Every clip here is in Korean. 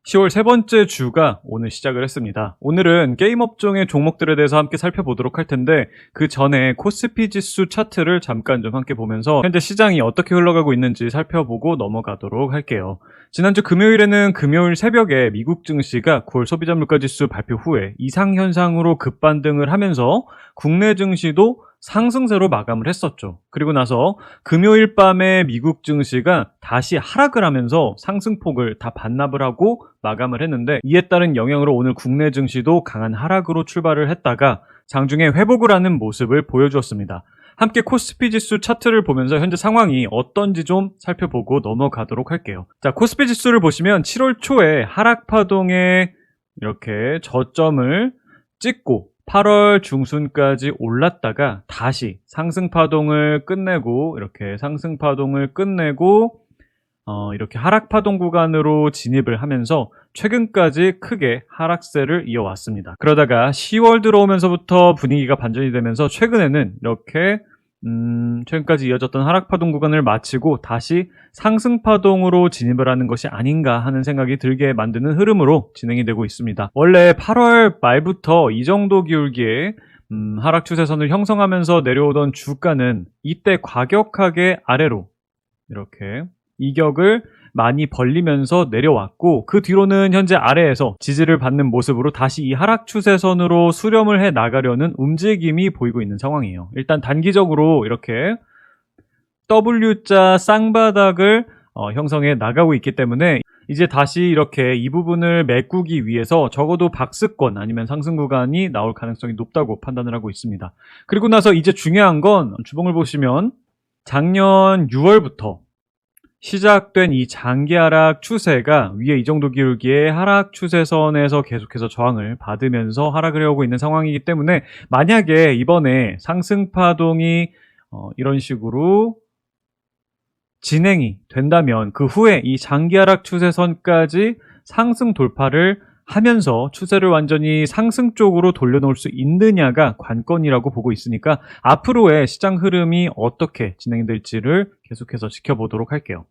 10월 세 번째 주가 오늘 시작을 했습니다. 오늘은 게임 업종의 종목들에 대해서 함께 살펴보도록 할 텐데 그 전에 코스피 지수 차트를 잠깐 좀 함께 보면서 현재 시장이 어떻게 흘러가고 있는지 살펴보고 넘어가도록 할게요. 지난주 금요일에는 금요일 새벽에 미국 증시가 9월 소비자 물가지수 발표 후에 이상현상으로 급반등을 하면서 국내 증시도 상승세로 마감을 했었죠. 그리고 나서 금요일 밤에 미국 증시가 다시 하락을 하면서 상승폭을 다 반납을 하고 마감을 했는데, 이에 따른 영향으로 오늘 국내 증시도 강한 하락으로 출발을 했다가 장중에 회복을 하는 모습을 보여주었습니다. 함께 코스피 지수 차트를 보면서 현재 상황이 어떤지 좀 살펴보고 넘어가도록 할게요. 자, 코스피 지수를 보시면 7월 초에 하락 파동에 이렇게 저점을 찍고 8월 중순까지 올랐다가 다시 상승 파동을 끝내고 이렇게 하락 파동 구간으로 진입을 하면서 최근까지 크게 하락세를 이어왔습니다. 그러다가 10월 들어오면서부터 분위기가 반전이 되면서 최근에는 이렇게 최근까지 이어졌던 하락 파동 구간을 마치고 다시 상승 파동으로 진입을 하는 것이 아닌가 하는 생각이 들게 만드는 흐름으로 진행이 되고 있습니다. 원래 8월 말부터 이 정도 기울기에 하락 추세선을 형성하면서 내려오던 주가는 이때 과격하게 아래로 이렇게 이격을 많이 벌리면서 내려왔고, 그 뒤로는 현재 아래에서 지지를 받는 모습으로 다시 이 하락 추세선으로 수렴을 해 나가려는 움직임이 보이고 있는 상황이에요. 일단 단기적으로 이렇게 W자 쌍바닥을 형성해 나가고 있기 때문에 이제 다시 이렇게 이 부분을 메꾸기 위해서 적어도 박스권 아니면 상승 구간이 나올 가능성이 높다고 판단을 하고 있습니다. 그리고 나서 이제 중요한 건 주봉을 보시면 작년 6월부터 시작된 이 장기 하락 추세가 위에 이 정도 기울기의 하락 추세선에서 계속해서 저항을 받으면서 하락을 해오고 있는 상황이기 때문에, 만약에 이번에 상승 파동이 이런 식으로 진행이 된다면 그 후에 이 장기 하락 추세선까지 상승 돌파를 하면서 추세를 완전히 상승 쪽으로 돌려놓을 수 있느냐가 관건이라고 보고 있으니까 앞으로의 시장 흐름이 어떻게 진행될지를 계속해서 지켜보도록 할게요.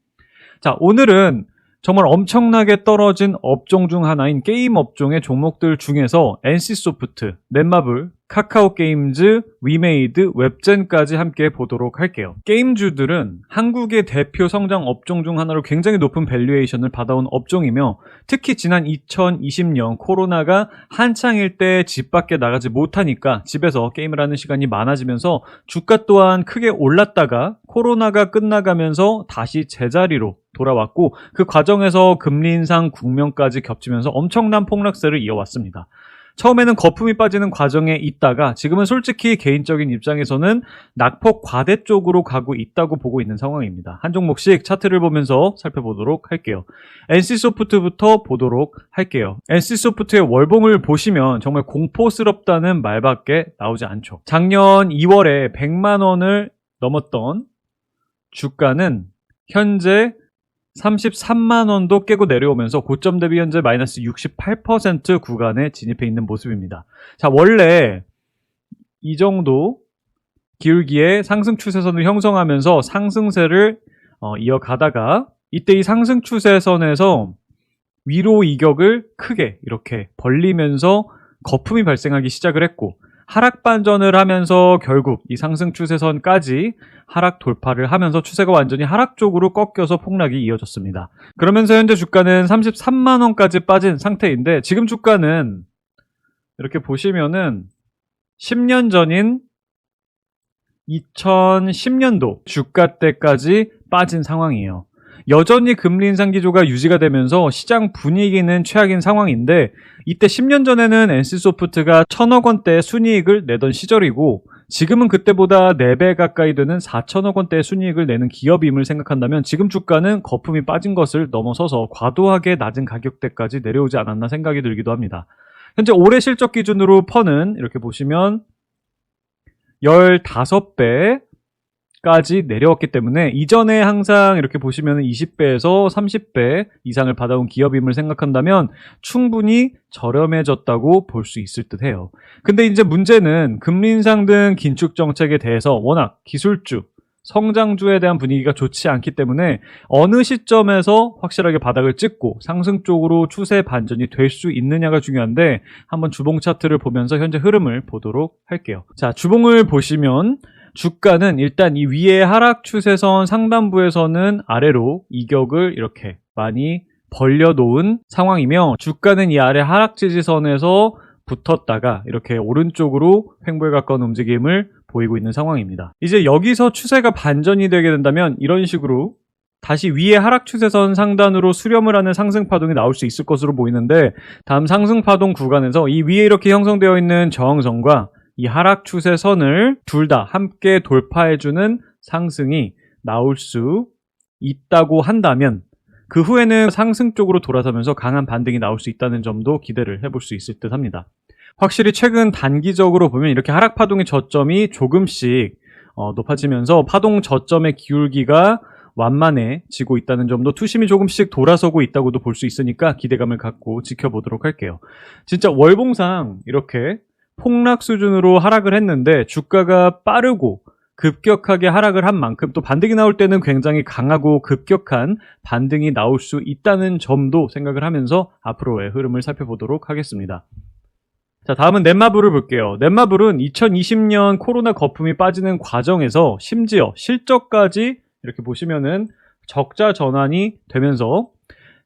자, 오늘은 정말 엄청나게 떨어진 업종 중 하나인 게임 업종의 종목들 중에서 NC소프트, 넷마블, 카카오게임즈, 위메이드, 웹젠까지 함께 보도록 할게요. 게임주들은 한국의 대표 성장 업종 중 하나로 굉장히 높은 밸류에이션을 받아온 업종이며, 특히 지난 2020년 코로나가 한창일 때 집 밖에 나가지 못하니까 집에서 게임을 하는 시간이 많아지면서 주가 또한 크게 올랐다가 코로나가 끝나가면서 다시 제자리로 돌아왔고, 그 과정에서 금리 인상 국면까지 겹치면서 엄청난 폭락세를 이어왔습니다. 처음에는 거품이 빠지는 과정에 있다가 지금은 솔직히 개인적인 입장에서는 낙폭 과대 쪽으로 가고 있다고 보고 있는 상황입니다. 한 종목씩 차트를 보면서 살펴보도록 할게요. NC소프트부터 보도록 할게요. NC소프트의 월봉을 보시면 정말 공포스럽다는 말밖에 나오지 않죠. 작년 2월에 100만 원을 넘었던 주가는 현재 33만 원도 깨고 내려오면서 고점 대비 현재 마이너스 68% 구간에 진입해 있는 모습입니다. 자, 원래 이 정도 기울기의 상승 추세선을 형성하면서 상승세를 이어가다가 이때 이 상승 추세선에서 위로 이격을 크게 이렇게 벌리면서 거품이 발생하기 시작을 했고, 하락 반전을 하면서 결국 이 상승 추세선까지 하락 돌파를 하면서 추세가 완전히 하락 쪽으로 꺾여서 폭락이 이어졌습니다. 그러면서 현재 주가는 33만 원까지 빠진 상태인데, 지금 주가는 이렇게 보시면은 10년 전인 2010년도 주가 때까지 빠진 상황이에요. 여전히 금리 인상 기조가 유지가 되면서 시장 분위기는 최악인 상황인데, 이때 10년 전에는 NC소프트가 1,000억 원대 순이익을 내던 시절이고, 지금은 그때보다 4배 가까이 되는 4천억 원대의 순이익을 내는 기업임을 생각한다면 지금 주가는 거품이 빠진 것을 넘어서서 과도하게 낮은 가격대까지 내려오지 않았나 생각이 들기도 합니다. 현재 올해 실적 기준으로 펀은 이렇게 보시면 15배 까지 내려왔기 때문에 이전에 항상 이렇게 보시면 20배에서 30배 이상을 받아온 기업임을 생각한다면 충분히 저렴해졌다고 볼 수 있을 듯 해요. 근데 이제 문제는 금리 인상 등 긴축 정책에 대해서 워낙 기술주, 성장주에 대한 분위기가 좋지 않기 때문에 어느 시점에서 확실하게 바닥을 찍고 상승 쪽으로 추세 반전이 될 수 있느냐가 중요한데 한번 주봉 차트를 보면서 현재 흐름을 보도록 할게요. 자, 주봉을 보시면 주가는 일단 이 위의 하락 추세선 상단부에서는 아래로 이격을 이렇게 많이 벌려놓은 상황이며 주가는 이 아래 하락 지지선에서 붙었다가 이렇게 오른쪽으로 횡보에 가까운 움직임을 보이고 있는 상황입니다. 이제 여기서 추세가 반전이 되게 된다면 이런 식으로 다시 위의 하락 추세선 상단으로 수렴을 하는 상승 파동이 나올 수 있을 것으로 보이는데 다음 상승 파동 구간에서 이 위에 이렇게 형성되어 있는 저항선과 이 하락 추세선을 둘 다 함께 돌파해주는 상승이 나올 수 있다고 한다면 그 후에는 상승 쪽으로 돌아서면서 강한 반등이 나올 수 있다는 점도 기대를 해볼 수 있을 듯 합니다. 확실히 최근 단기적으로 보면 이렇게 하락 파동의 저점이 조금씩 높아지면서 파동 저점의 기울기가 완만해지고 있다는 점도 투심이 조금씩 돌아서고 있다고도 볼 수 있으니까 기대감을 갖고 지켜보도록 할게요. 진짜 월봉상 이렇게 폭락 수준으로 하락을 했는데 주가가 빠르고 급격하게 하락을 한 만큼 또 반등이 나올 때는 굉장히 강하고 급격한 반등이 나올 수 있다는 점도 생각을 하면서 앞으로의 흐름을 살펴보도록 하겠습니다. 자, 다음은 넷마블을 볼게요. 넷마블은 2020년 코로나 거품이 빠지는 과정에서 심지어 실적까지 이렇게 보시면은 적자 전환이 되면서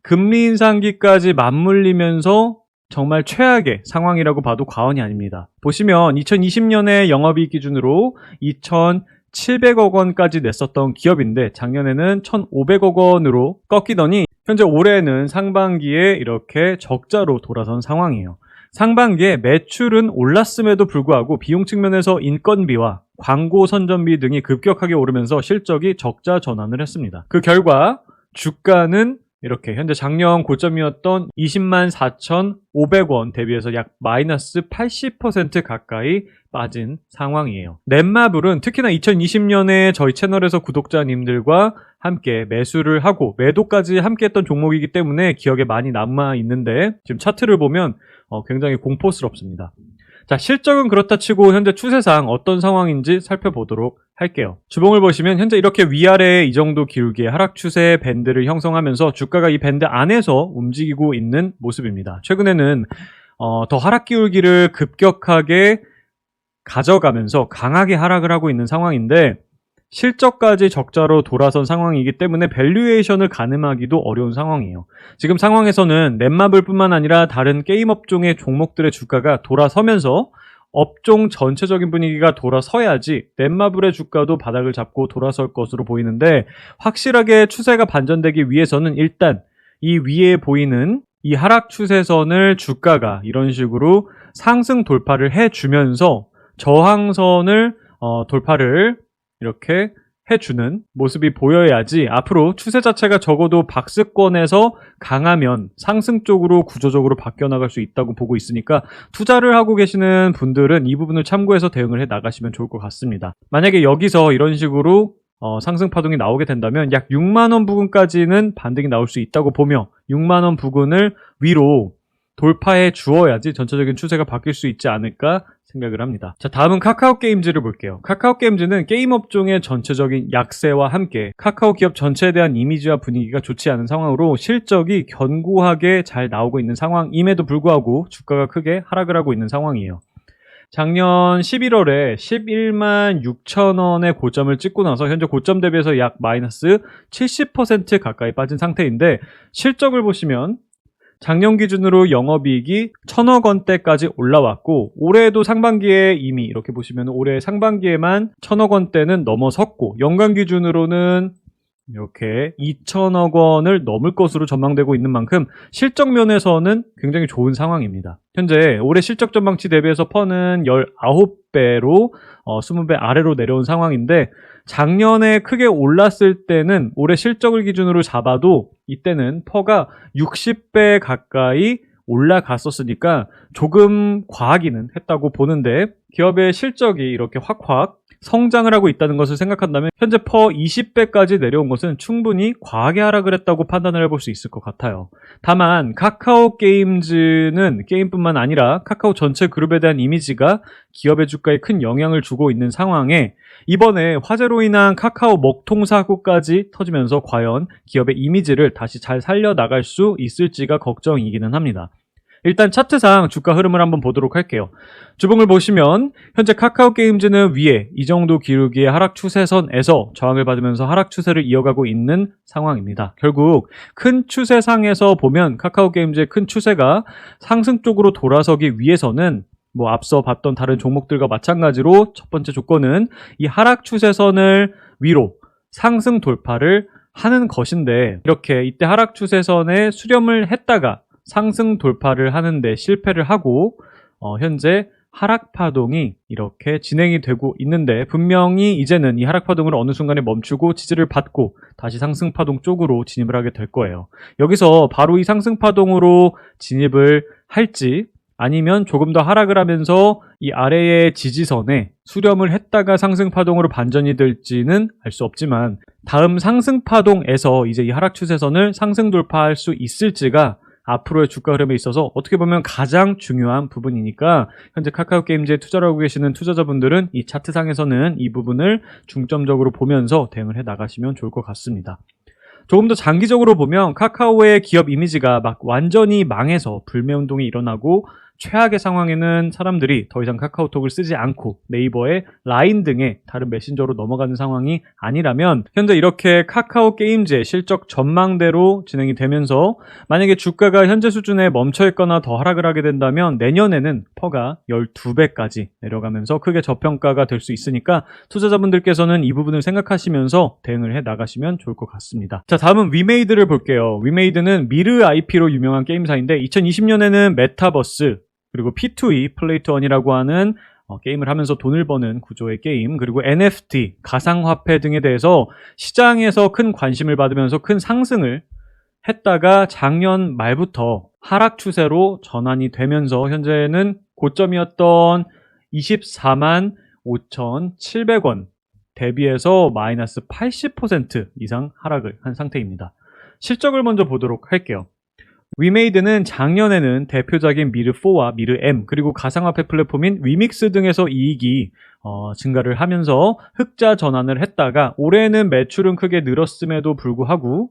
금리 인상기까지 맞물리면서 정말 최악의 상황이라고 봐도 과언이 아닙니다. 보시면 2020년에 영업이익 기준으로 2,700억 원까지 냈었던 기업인데 작년에는 1,500억 원으로 꺾이더니 현재 올해는 상반기에 이렇게 적자로 돌아선 상황이에요. 상반기에 매출은 올랐음에도 불구하고 비용 측면에서 인건비와 광고 선전비 등이 급격하게 오르면서 실적이 적자 전환을 했습니다. 그 결과 주가는 이렇게 현재 작년 고점이었던 20만 4,500원 대비해서 약 마이너스 80% 가까이 빠진 상황이에요. 넷마블은 특히나 2020년에 저희 채널에서 구독자님들과 함께 매수를 하고 매도까지 함께 했던 종목이기 때문에 기억에 많이 남아 있는데 지금 차트를 보면 굉장히 공포스럽습니다. 자, 실적은 그렇다 치고 현재 추세상 어떤 상황인지 살펴보도록 할게요. 주봉을 보시면 현재 이렇게 위아래에 이 정도 기울기의 하락 추세 밴드를 형성하면서 주가가 이 밴드 안에서 움직이고 있는 모습입니다. 최근에는 더 하락 기울기를 급격하게 가져가면서 강하게 하락을 하고 있는 상황인데 실적까지 적자로 돌아선 상황이기 때문에 밸류에이션을 가늠하기도 어려운 상황이에요. 지금 상황에서는 넷마블뿐만 아니라 다른 게임 업종의 종목들의 주가가 돌아서면서 업종 전체적인 분위기가 돌아서야지 넷마블의 주가도 바닥을 잡고 돌아설 것으로 보이는데 확실하게 추세가 반전되기 위해서는 일단 이 위에 보이는 이 하락 추세선을 주가가 이런 식으로 상승 돌파를 해주면서 저항선을 돌파를 이렇게 해주는 모습이 보여야지 앞으로 추세 자체가 적어도 박스권에서 강하면 상승 쪽으로 구조적으로 바뀌어 나갈 수 있다고 보고 있으니까 투자를 하고 계시는 분들은 이 부분을 참고해서 대응을 해 나가시면 좋을 것 같습니다. 만약에 여기서 이런 식으로 상승 파동이 나오게 된다면 약 6만원 부근까지는 반등이 나올 수 있다고 보며 6만원 부근을 위로 돌파해 주어야지 전체적인 추세가 바뀔 수 있지 않을까 생각을 합니다. 자, 다음은 카카오게임즈를 볼게요. 카카오게임즈는 게임 업종의 전체적인 약세와 함께 카카오 기업 전체에 대한 이미지와 분위기가 좋지 않은 상황으로 실적이 견고하게 잘 나오고 있는 상황임에도 불구하고 주가가 크게 하락을 하고 있는 상황이에요. 작년 11월에 11만 6천 원의 고점을 찍고 나서 현재 고점 대비해서 약 마이너스 70% 가까이 빠진 상태인데 실적을 보시면 작년 기준으로 영업이익이 1,000억 원대까지 올라왔고 올해도 상반기에 이미 이렇게 보시면 올해 상반기에만 1,000억 원대는 넘어섰고 연간 기준으로는 이렇게 2,000억 원을 넘을 것으로 전망되고 있는 만큼 실적 면에서는 굉장히 좋은 상황입니다. 현재 올해 실적 전망치 대비해서 퍼는 19배로 20배 아래로 내려온 상황인데 작년에 크게 올랐을 때는 올해 실적을 기준으로 잡아도 이때는 퍼가 60배 가까이 올라갔었으니까 조금 과하기는 했다고 보는데 기업의 실적이 이렇게 확확 성장을 하고 있다는 것을 생각한다면 현재 퍼 20배까지 내려온 것은 충분히 과하게 하락을 했다고 판단을 해볼 수 있을 것 같아요. 다만 카카오 게임즈는 게임뿐만 아니라 카카오 전체 그룹에 대한 이미지가 기업의 주가에 큰 영향을 주고 있는 상황에 이번에 화재로 인한 카카오 먹통 사고까지 터지면서 과연 기업의 이미지를 다시 잘 살려나갈 수 있을지가 걱정이기는 합니다. 일단 차트상 주가 흐름을 한번 보도록 할게요. 주봉을 보시면 현재 카카오 게임즈는 위에 이 정도 기울기의 하락 추세선에서 저항을 받으면서 하락 추세를 이어가고 있는 상황입니다. 결국 큰 추세상에서 보면 카카오 게임즈의 큰 추세가 상승 쪽으로 돌아서기 위해서는 앞서 봤던 다른 종목들과 마찬가지로 첫 번째 조건은 이 하락 추세선을 위로 상승 돌파를 하는 것인데, 이렇게 이때 하락 추세선에 수렴을 했다가 상승 돌파를 하는데 실패를 하고 현재 하락 파동이 이렇게 진행이 되고 있는데, 분명히 이제는 이 하락 파동을 어느 순간에 멈추고 지지를 받고 다시 상승 파동 쪽으로 진입을 하게 될 거예요. 여기서 바로 이 상승 파동으로 진입을 할지 아니면 조금 더 하락을 하면서 이 아래의 지지선에 수렴을 했다가 상승 파동으로 반전이 될지는 알 수 없지만, 다음 상승 파동에서 이제 이 하락 추세선을 상승 돌파할 수 있을지가 앞으로의 주가 흐름에 있어서 어떻게 보면 가장 중요한 부분이니까, 현재 카카오 게임즈에 투자를 하고 계시는 투자자분들은 이 차트상에서는 이 부분을 중점적으로 보면서 대응을 해 나가시면 좋을 것 같습니다. 조금 더 장기적으로 보면 카카오의 기업 이미지가 완전히 망해서 불매운동이 일어나고 최악의 상황에는 사람들이 더 이상 카카오톡을 쓰지 않고 네이버에 라인 등의 다른 메신저로 넘어가는 상황이 아니라면, 현재 이렇게 카카오 게임즈의 실적 전망대로 진행이 되면서 만약에 주가가 현재 수준에 멈춰 있거나 더 하락을 하게 된다면 내년에는 퍼가 12배까지 내려가면서 크게 저평가가 될 수 있으니까 투자자분들께서는 이 부분을 생각하시면서 대응을 해 나가시면 좋을 것 같습니다. 자, 다음은 위메이드를 볼게요. 위메이드는 미르 IP로 유명한 게임사인데 2020년에는 메타버스, 그리고 P2E, 플레이 투 원이라고 하는 게임을 하면서 돈을 버는 구조의 게임, 그리고 NFT, 가상화폐 등에 대해서 시장에서 큰 관심을 받으면서 큰 상승을 했다가 작년 말부터 하락 추세로 전환이 되면서 현재는 고점이었던 24만 5,700원 대비해서 마이너스 80% 이상 하락을 한 상태입니다. 실적을 먼저 보도록 할게요. 위메이드는 작년에는 대표적인 미르4와 미르M, 그리고 가상화폐 플랫폼인 위믹스 등에서 이익이 증가를 하면서 흑자 전환을 했다가 올해는 매출은 크게 늘었음에도 불구하고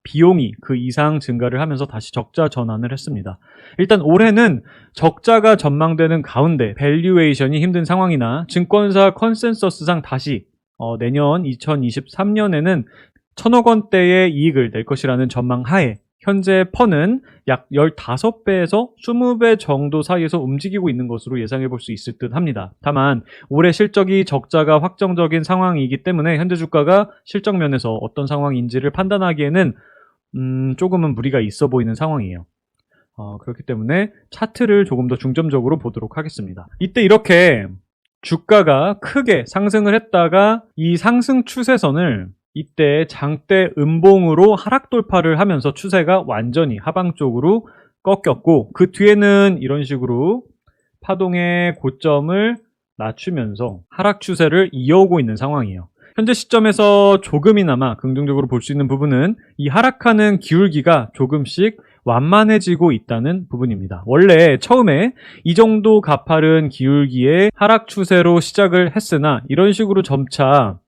비용이 그 이상 증가를 하면서 다시 적자 전환을 했습니다. 일단 올해는 적자가 전망되는 가운데 밸류에이션이 힘든 상황이나 증권사 컨센서스상 다시 내년 2023년에는 1,000억 원대의 이익을 낼 것이라는 전망 하에 현재 퍼는 약 15배에서 20배 정도 사이에서 움직이고 있는 것으로 예상해 볼 수 있을 듯 합니다. 다만 올해 실적이 적자가 확정적인 상황이기 때문에 현재 주가가 실적 면에서 어떤 상황인지를 판단하기에는 조금은 무리가 있어 보이는 상황이에요. 그렇기 때문에 차트를 조금 더 중점적으로 보도록 하겠습니다. 이때 이렇게 주가가 크게 상승을 했다가 이 상승 추세선을 이때 장대 음봉으로 하락 돌파를 하면서 추세가 완전히 하방 쪽으로 꺾였고, 그 뒤에는 이런 식으로 파동의 고점을 낮추면서 하락 추세를 이어오고 있는 상황이에요. 현재 시점에서 조금이나마 긍정적으로 볼 수 있는 부분은 이 하락하는 기울기가 조금씩 완만해지고 있다는 부분입니다. 원래 처음에 이 정도 가파른 기울기의 하락 추세로 시작을 했으나 이런 식으로 점차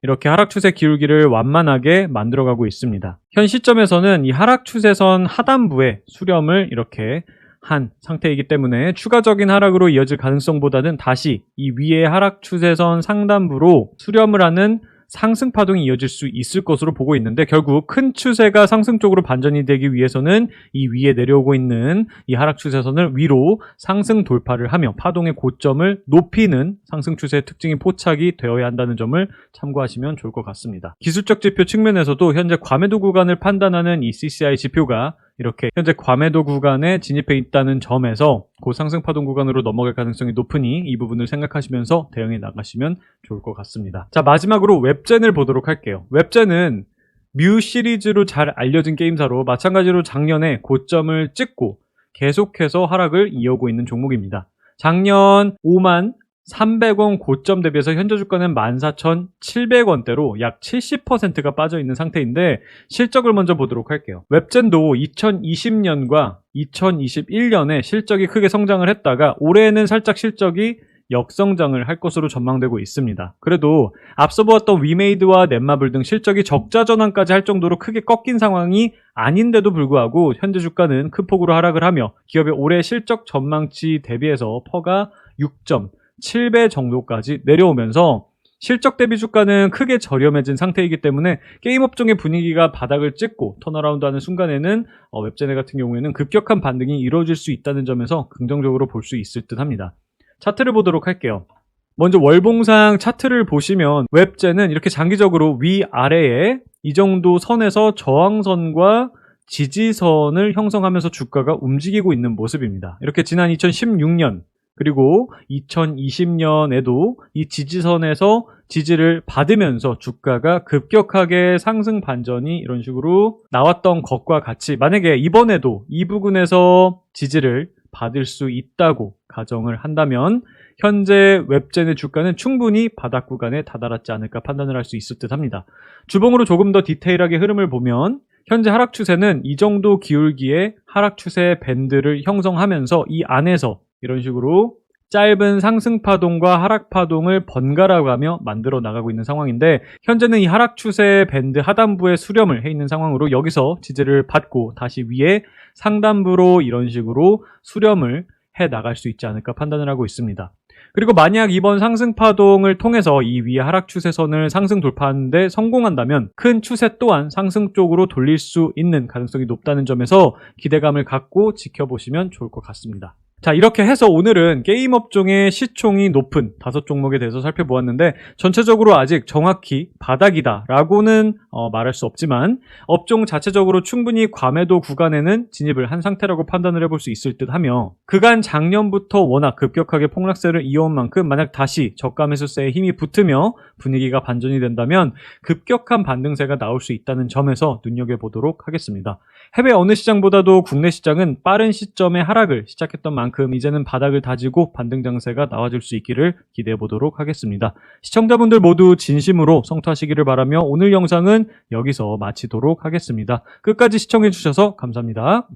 이렇게 하락 추세 기울기를 완만하게 만들어가고 있습니다. 현 시점에서는 이 하락 추세선 하단부에 수렴을 이렇게 한 상태이기 때문에 추가적인 하락으로 이어질 가능성보다는 다시 이 위의 하락 추세선 상단부로 수렴을 하는 상승 파동이 이어질 수 있을 것으로 보고 있는데, 결국 큰 추세가 상승 쪽으로 반전이 되기 위해서는 이 위에 내려오고 있는 이 하락 추세선을 위로 상승 돌파를 하며 파동의 고점을 높이는 상승 추세의 특징이 포착이 되어야 한다는 점을 참고하시면 좋을 것 같습니다. 기술적 지표 측면에서도 현재 과매도 구간을 판단하는 이 CCI 지표가 이렇게 현재 과매도 구간에 진입해 있다는 점에서 고상승 파동 구간으로 넘어갈 가능성이 높으니 이 부분을 생각하시면서 대응해 나가시면 좋을 것 같습니다. 자, 마지막으로 웹젠을 보도록 할게요. 웹젠은 뮤 시리즈로 잘 알려진 게임사로 마찬가지로 작년에 고점을 찍고 계속해서 하락을 이어오고 있는 종목입니다. 작년 5만 300원 고점 대비해서 현재 주가는 14,700원대로 약 70%가 빠져 있는 상태인데 실적을 먼저 보도록 할게요. 웹젠도 2020년과 2021년에 실적이 크게 성장을 했다가 올해는 살짝 실적이 역성장을 할 것으로 전망되고 있습니다. 그래도 앞서 보았던 위메이드와 넷마블 등 실적이 적자 전환까지 할 정도로 크게 꺾인 상황이 아닌데도 불구하고 현재 주가는 큰 폭으로 하락을 하며 기업의 올해 실적 전망치 대비해서 퍼가 6.7배 정도까지 내려오면서 실적 대비 주가는 크게 저렴해진 상태이기 때문에 게임 업종의 분위기가 바닥을 찍고 턴어라운드하는 순간에는 웹제네 같은 경우에는 급격한 반등이 이루어질 수 있다는 점에서 긍정적으로 볼 수 있을 듯 합니다. 차트를 보도록 할게요. 먼저 월봉상 차트를 보시면 웹제는 이렇게 장기적으로 위아래에 이 정도 선에서 저항선과 지지선을 형성하면서 주가가 움직이고 있는 모습입니다. 이렇게 지난 2016년 그리고 2020년에도 이 지지선에서 지지를 받으면서 주가가 급격하게 상승 반전이 이런 식으로 나왔던 것과 같이 만약에 이번에도 이 부근에서 지지를 받을 수 있다고 가정을 한다면 현재 웹젠의 주가는 충분히 바닥 구간에 다다랐지 않을까 판단을 할 수 있을 듯 합니다. 주봉으로 조금 더 디테일하게 흐름을 보면 현재 하락 추세는 이 정도 기울기의 하락 추세 밴드를 형성하면서 이 안에서 이런 식으로 짧은 상승 파동과 하락 파동을 번갈아 가며 만들어 나가고 있는 상황인데 현재는 이 하락 추세 밴드 하단부에 수렴을 해 있는 상황으로 여기서 지지를 받고 다시 위에 상단부로 이런 식으로 수렴을 해 나갈 수 있지 않을까 판단을 하고 있습니다. 그리고 만약 이번 상승 파동을 통해서 이 위에 하락 추세선을 상승 돌파하는데 성공한다면 큰 추세 또한 상승 쪽으로 돌릴 수 있는 가능성이 높다는 점에서 기대감을 갖고 지켜보시면 좋을 것 같습니다. 자, 이렇게 해서 오늘은 게임 업종의 시총이 높은 5종목에 대해서 살펴보았는데 전체적으로 아직 정확히 바닥이다 라고는 말할 수 없지만 업종 자체적으로 충분히 과매도 구간에는 진입을 한 상태라고 판단을 해볼 수 있을 듯 하며 그간 작년부터 워낙 급격하게 폭락세를 이어온 만큼 만약 다시 저가 매수세에 힘이 붙으며 분위기가 반전이 된다면 급격한 반등세가 나올 수 있다는 점에서 눈여겨보도록 하겠습니다. 해외 어느 시장보다도 국내 시장은 빠른 시점에 하락을 시작했던 만큼 이제는 바닥을 다지고 반등 장세가 나와줄 수 있기를 기대해 보도록 하겠습니다. 시청자분들 모두 진심으로 성투하시기를 바라며 오늘 영상은 여기서 마치도록 하겠습니다. 끝까지 시청해 주셔서 감사합니다.